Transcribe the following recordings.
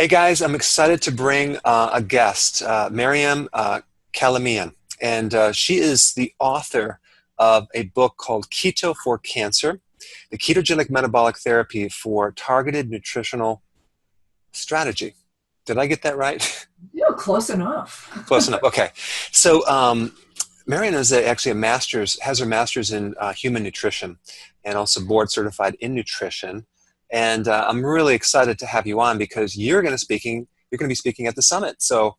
Hey guys, I'm excited to bring a guest, Miriam Kalaemian, and she is the author of a book called Keto for Cancer, the ketogenic metabolic therapy for targeted nutritional strategy. Did I get that right? Yeah, close enough. Close enough. Okay. So Miriam is actually a master's, has her master's in human nutrition and also board certified in nutrition. And I'm really excited to have you on because you're going to be speaking at the summit. So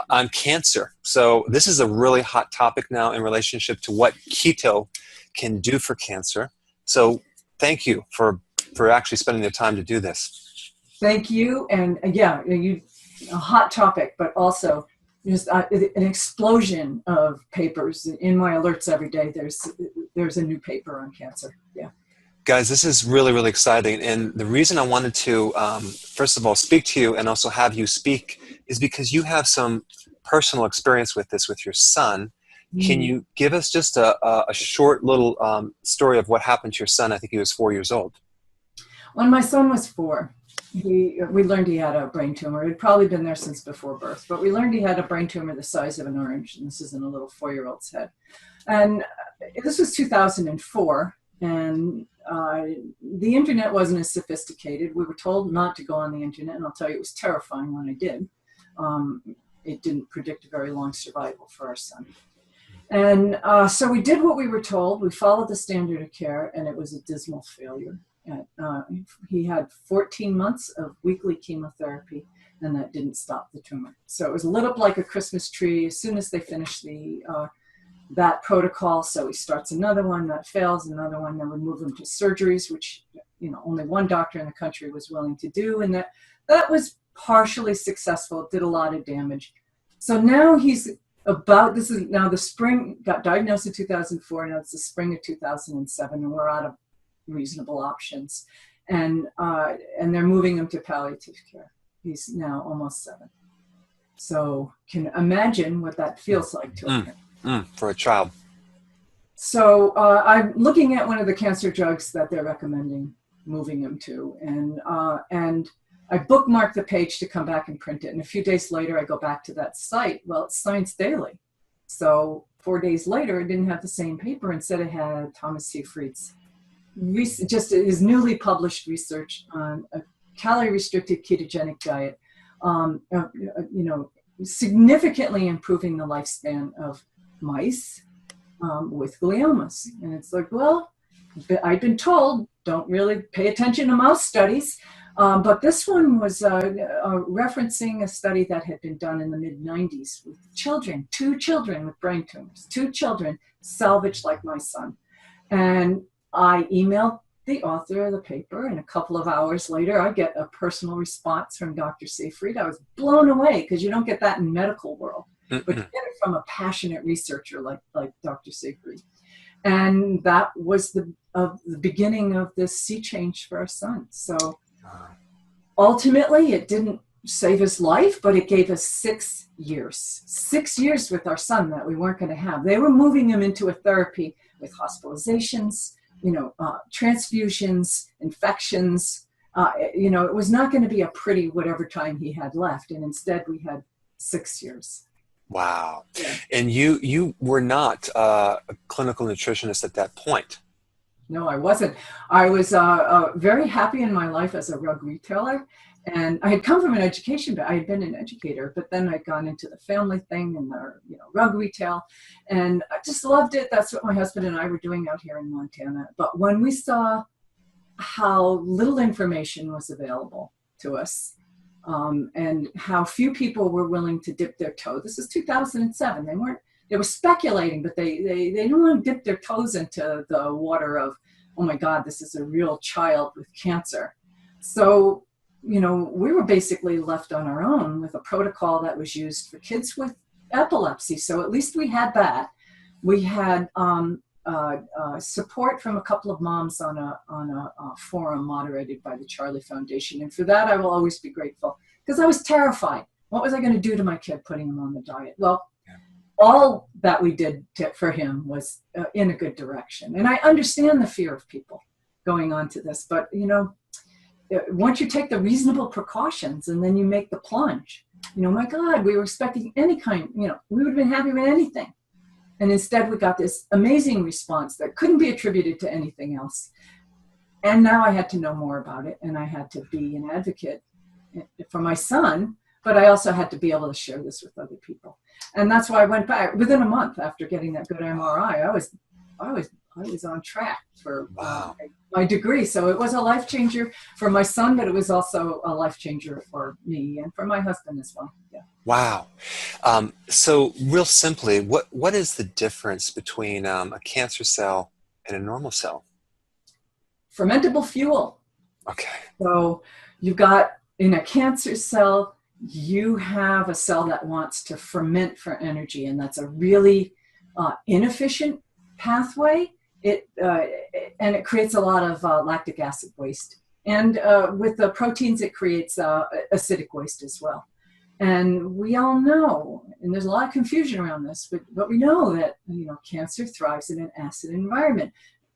on cancer. So this is a really hot topic now in relationship to what keto can do for cancer. So thank you for actually spending the time to do this. Thank you. And yeah, a hot topic, but also just an explosion of papers in my alerts every day. There's a new paper on cancer. Yeah. Guys, this is really, really exciting. And the reason I wanted to, first of all, speak to you and also have you speak is because you have some personal experience with this with your son. Can you give us just a short little story of what happened to your son? I think he was 4 years old. When my son was 4, we learned he had a brain tumor. It had probably been there since before birth, but we learned he had a brain tumor the size of an orange. And this is in a little 4-year-old's head. And this was 2004. And the internet wasn't as sophisticated. We were told not to go on the internet, and I'll tell you, it was terrifying when I did. It didn't predict a very long survival for our son. And so we did what we were told. We followed the standard of care, and it was a dismal failure. He had 14 months of weekly chemotherapy, and that didn't stop the tumor. So it was lit up like a Christmas tree as soon as they finished that protocol. So he starts another one, that fails, another one, then we move him to surgeries, which only one doctor in the country was willing to do, and that was partially successful. It did a lot of damage. So now this is now the spring, got diagnosed in 2004, now it's the spring of 2007, and we're out of reasonable options. And they're moving him to palliative care. He's now almost 7. So can imagine what that feels like to him. For a child. So I'm looking at one of the cancer drugs that they're recommending moving him to, and I bookmarked the page to come back and print it. And a few days later, I go back to that site. Well, it's Science Daily. So 4 days later, it didn't have the same paper. Instead, it had Thomas Seyfried's just his newly published research on a calorie-restricted ketogenic diet, significantly improving the lifespan of mice with gliomas. And it's like, well, I've been told don't really pay attention to mouse studies, but this one was referencing a study that had been done in the mid-90s with children, 2 children with brain tumors, 2 children salvaged like my son. And I emailed the author of the paper, and a couple of hours later, I get a personal response from Dr. Seyfried. I was blown away because you don't get that in medical world, but you get it from a passionate researcher like Dr. Seyfried. And that was the beginning of this sea change for our son. So ultimately, it didn't save his life, but it gave us 6 years. 6 years with our son that we weren't going to have. They were moving him into a therapy with hospitalizations, transfusions, infections. It was not going to be a pretty whatever time he had left. And instead we had 6 years. Wow. Yeah. And you were not a clinical nutritionist at that point. No, I wasn't. I was very happy in my life as a rug retailer. And I had come from an education, but I had been an educator, but then I'd gone into the family thing and the rug retail, and I just loved it. That's what my husband and I were doing out here in Montana. But when we saw how little information was available to us, and how few people were willing to dip their toe, this is 2007. They were speculating, but they didn't want to dip their toes into the water of, oh my God, this is a real child with cancer. So we were basically left on our own with a protocol that was used for kids with epilepsy. So at least we had that. We had support from a couple of moms on a forum moderated by the Charlie Foundation. And for that, I will always be grateful because I was terrified. What was I going to do to my kid putting him on the diet? Well, all that we did for him was in a good direction. And I understand the fear of people going on to this, but once you take the reasonable precautions and then you make the plunge, my God, we were expecting any kind, we would have been happy with anything. And instead we got this amazing response that couldn't be attributed to anything else. And now I had to know more about it, and I had to be an advocate for my son, but I also had to be able to share this with other people. And that's why I went back within a month after getting that good MRI. I was on track for my degree. So it was a life changer for my son, but it was also a life changer for me and for my husband as well. Yeah. Wow. So real simply, what is the difference between a cancer cell and a normal cell? Fermentable fuel. Okay. So you've got, in a cancer cell, you have a cell that wants to ferment for energy, and that's a really inefficient pathway. And it creates a lot of lactic acid waste. And with the proteins, it creates acidic waste as well. And we all know, and there's a lot of confusion around this, but we know that cancer thrives in an acid environment.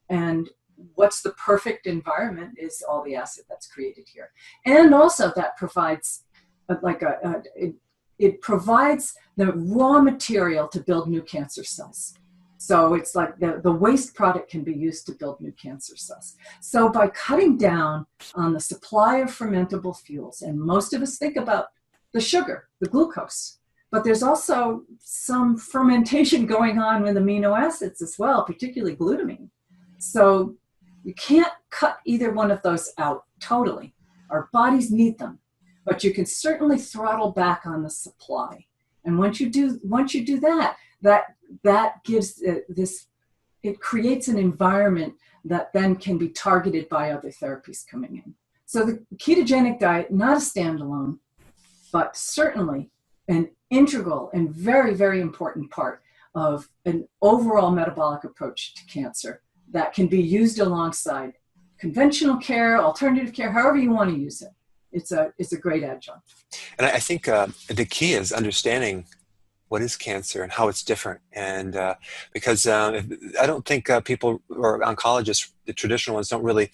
And what's the perfect environment is all the acid that's created here. And also that provides it provides the raw material to build new cancer cells. So it's like the waste product can be used to build new cancer cells. So by cutting down on the supply of fermentable fuels, and most of us think about the sugar, the glucose, but there's also some fermentation going on with amino acids as well, particularly glutamine. So you can't cut either one of those out totally. Our bodies need them, but you can certainly throttle back on the supply. And once you do that, that gives it creates an environment that then can be targeted by other therapies coming in. So the ketogenic diet, not a standalone, but certainly an integral and very, very important part of an overall metabolic approach to cancer that can be used alongside conventional care, alternative care, however you want to use it. It's a great adjunct. And I think the key is understanding what is cancer and how it's different. And because I don't think people or oncologists, the traditional ones, don't really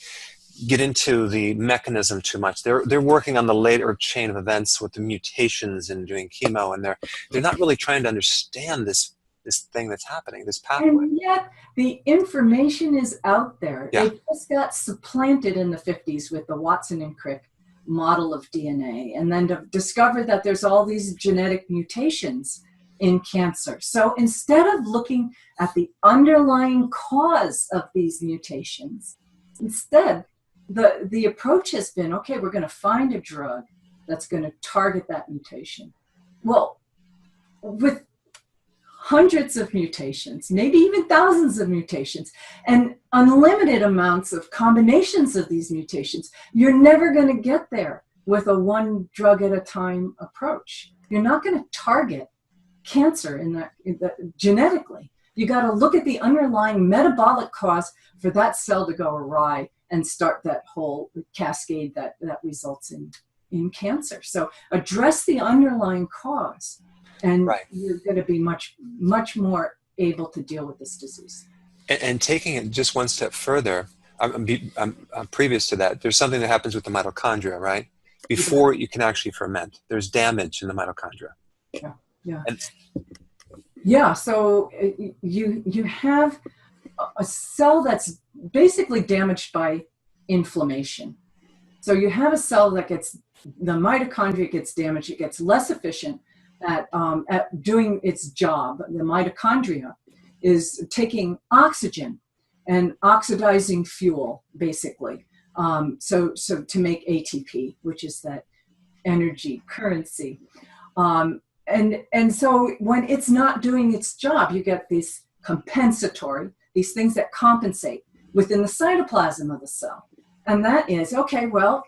get into the mechanism too much. They're working on the later chain of events with the mutations and doing chemo, and they're not really trying to understand this thing that's happening, this pathway. And yet the information is out there. Yeah. It just got supplanted in the 50s with the Watson and Crick model of DNA, and then to discover that there's all these genetic mutations in cancer. So instead of looking at the underlying cause of these mutations, instead the approach has been, okay, we're going to find a drug that's going to target that mutation. Well, with hundreds of mutations, maybe even thousands of mutations, and unlimited amounts of combinations of these mutations, you're never going to get there with a one drug at a time approach. You're not going to target cancer in that genetically. You got to look at the underlying metabolic cause for that cell to go awry and start that whole cascade that results in cancer. So address the underlying cause, and right. You're going to be much, much more able to deal with this disease. And taking it just one step further, I'm previous to that, there's something that happens with the mitochondria, right? Before you can actually ferment, there's damage in the mitochondria. Yeah, yeah. And, yeah, so you have a cell that's basically damaged by inflammation. So you have a cell that the mitochondria gets damaged, it gets less efficient at doing its job. The mitochondria is taking oxygen and oxidizing fuel, basically. So to make ATP, which is that energy currency. And so when it's not doing its job, you get these compensatory, these things that compensate within the cytoplasm of the cell. And that is, okay, well,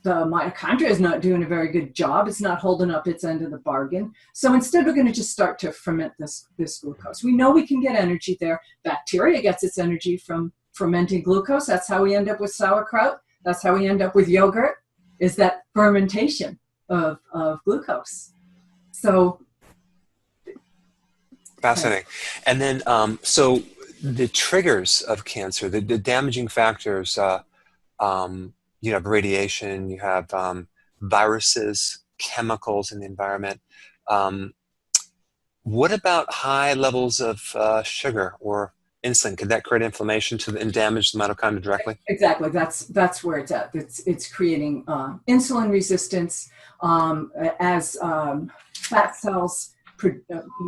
the mitochondria is not doing a very good job. It's not holding up its end of the bargain. So instead, we're going to just start to ferment this glucose. We know we can get energy there. Bacteria gets its energy from fermenting glucose. That's how we end up with sauerkraut. That's how we end up with yogurt, is that fermentation of glucose. So fascinating. And then, so the triggers of cancer, the damaging factors, you have radiation, you have viruses, chemicals in the environment. What about high levels of sugar or insulin? Could that create inflammation and damage the mitochondria directly? Exactly. That's where it's at. It's creating insulin resistance as fat cells.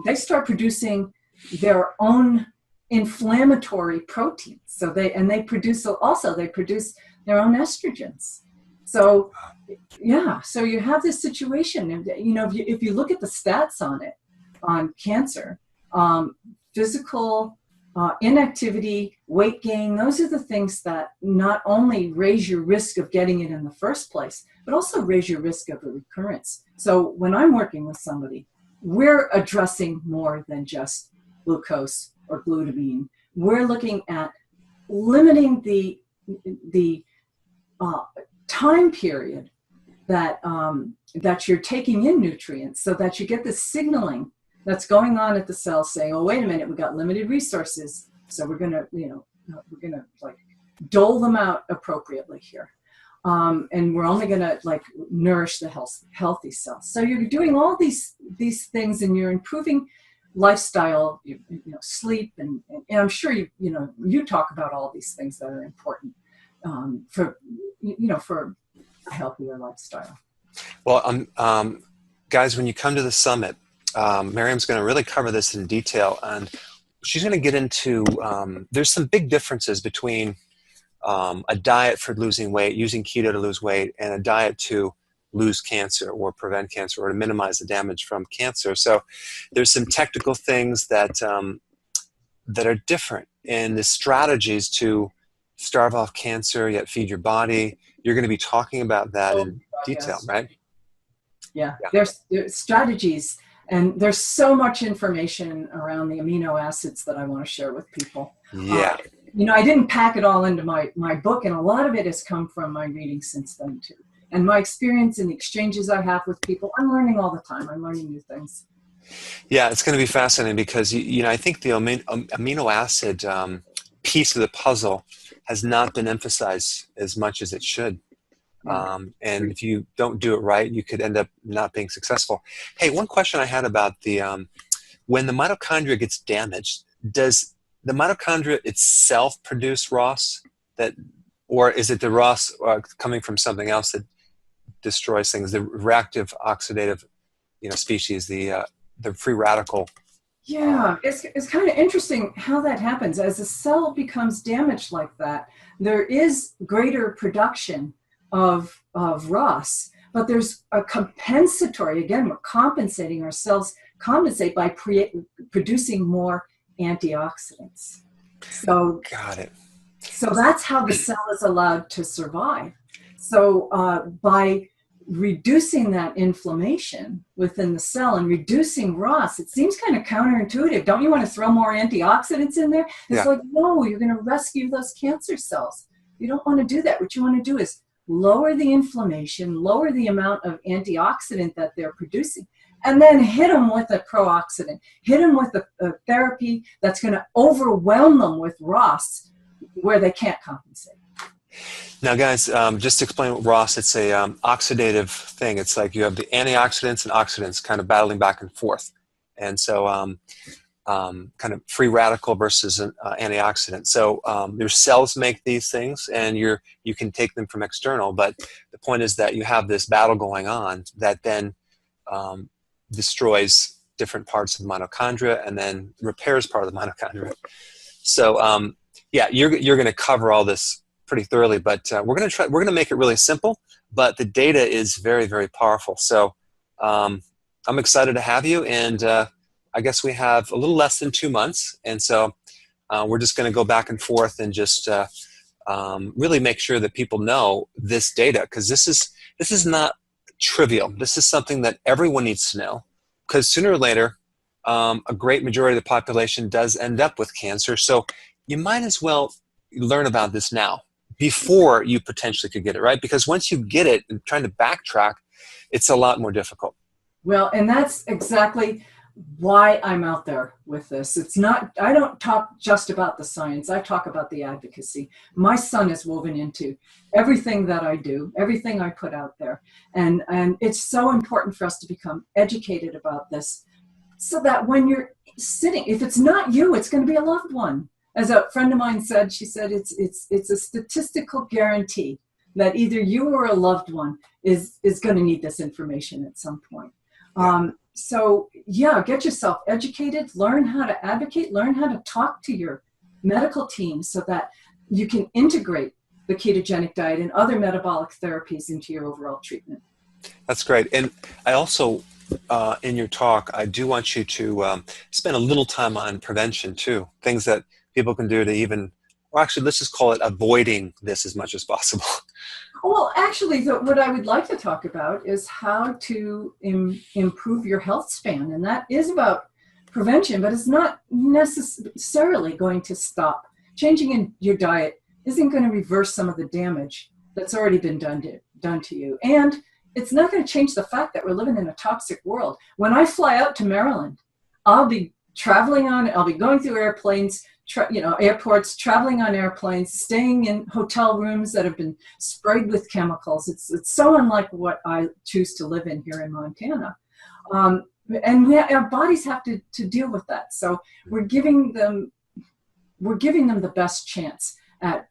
They start producing their own inflammatory proteins. So they produce their own estrogens. So yeah. So you have this situation, and if you look at the stats on cancer, physical inactivity, weight gain, those are the things that not only raise your risk of getting it in the first place, but also raise your risk of a recurrence. So when I'm working with somebody, we're addressing more than just glucose or glutamine. We're looking at limiting the time period that you're taking in nutrients, so that you get the signaling that's going on at the cell saying, oh, wait a minute, we got limited resources, so we're gonna like dole them out appropriately here, and we're only gonna like nourish the healthy cells. So you're doing all these things, and you're improving lifestyle, sleep, and I'm sure you talk about all these things that are important for a healthier lifestyle. Well, guys, when you come to the summit, Miriam's going to really cover this in detail, and she's going to get into, there's some big differences between a diet for losing weight, using keto to lose weight, and a diet to lose cancer or prevent cancer or to minimize the damage from cancer. So there's some technical things that are different in the strategies to starve off cancer yet feed your body. You're going to be talking about that in detail, yes. Right? Yeah. There's strategies. And there's so much information around the amino acids that I want to share with people. Yeah. I didn't pack it all into my book, and a lot of it has come from my reading since then too. And my experience and the exchanges I have with people, I'm learning all the time. I'm learning new things. Yeah, it's going to be fascinating because, I think the amino acid piece of the puzzle has not been emphasized as much as it should. And if you don't do it right, you could end up not being successful. Hey, one question I had about when the mitochondria gets damaged, does the mitochondria itself produce ROS, or is it the ROS coming from something else that destroys things, the reactive oxidative, species, the free radical? Yeah, it's kind of interesting how that happens. As a cell becomes damaged like that, there is greater production of ROS, but there's a compensatory, again, we're compensating, our cells compensate by producing more antioxidants. So got it. So that's how the cell is allowed to survive. So by reducing that inflammation within the cell and reducing ROS, it seems kind of counterintuitive. Don't you want to throw more antioxidants in there? It's like, no, you're going to rescue those cancer cells. You don't want to do that. What you want to do is lower the inflammation, lower the amount of antioxidant that they're producing, and then hit them with a pro-oxidant, hit them with a therapy that's going to overwhelm them with ROS where they can't compensate. Now, guys, just to explain what ROS, it's a oxidative thing. It's like you have the antioxidants and oxidants kind of battling back and forth. And so kind of free radical versus an antioxidant. So your cells make these things, and you can take them from external. But the point is that you have this battle going on that then destroys different parts of the mitochondria and then repairs part of the mitochondria. So yeah, you're going to cover all this pretty thoroughly, but we're going to make it really simple. But the data is very, very powerful. So I'm excited to have you, and I guess we have a little less than 2 months, and so we're just going to go back and forth and just really make sure that people know this data, because this is not trivial. This is something that everyone needs to know, because sooner or later, a great majority of the population does end up with cancer. So you might as well learn about this now before you potentially could get it, right? Because once you get it and trying to backtrack, it's a lot more difficult. Well, and that's exactly why I'm out there with this. It's not, I don't talk just about the science. I talk about the advocacy. My son is woven into everything that I do, everything I put out there. And it's so important for us to become educated about this so that when you're sitting, if it's not you, it's going to be a loved one. As a friend of mine said, she said, it's a statistical guarantee that either you or a loved one is going to need this information at some point. So yeah, get yourself educated, learn how to advocate, learn how to talk to your medical team so that you can integrate the ketogenic diet and other metabolic therapies into your overall treatment. That's great. And I also, in your talk, I do want you to spend a little time on prevention too, things that people can do to even, or actually let's just call it avoiding this as much as possible. Well, actually, what I would like to talk about is how to improve your health span. And that is about prevention, but it's not necessarily going to stop. Changing in your diet isn't going to reverse some of the damage that's already been done to you. And it's not going to change the fact that we're living in a toxic world. When I fly out to Maryland, I'll be going through airplanes, airports, traveling on airplanes, staying in hotel rooms that have been sprayed with chemicals. It's so unlike what I choose to live in here in Montana. And our bodies have to deal with that. So we're giving them the best chance at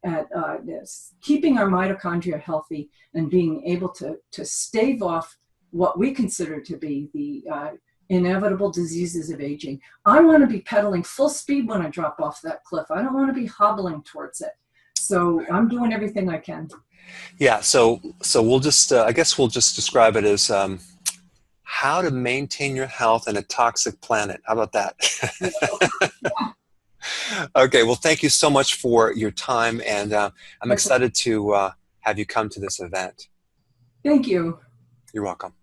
keeping our mitochondria healthy and being able to stave off what we consider to be the inevitable diseases of aging. I want to be pedaling full speed when I drop off that cliff. I don't want to be hobbling towards it. So I'm doing everything I can. Yeah. So we'll just, I guess we'll just describe it as how to maintain your health in a toxic planet. How about that? Okay. Well, thank you so much for your time. And I'm excited to have you come to this event. Thank you. You're welcome.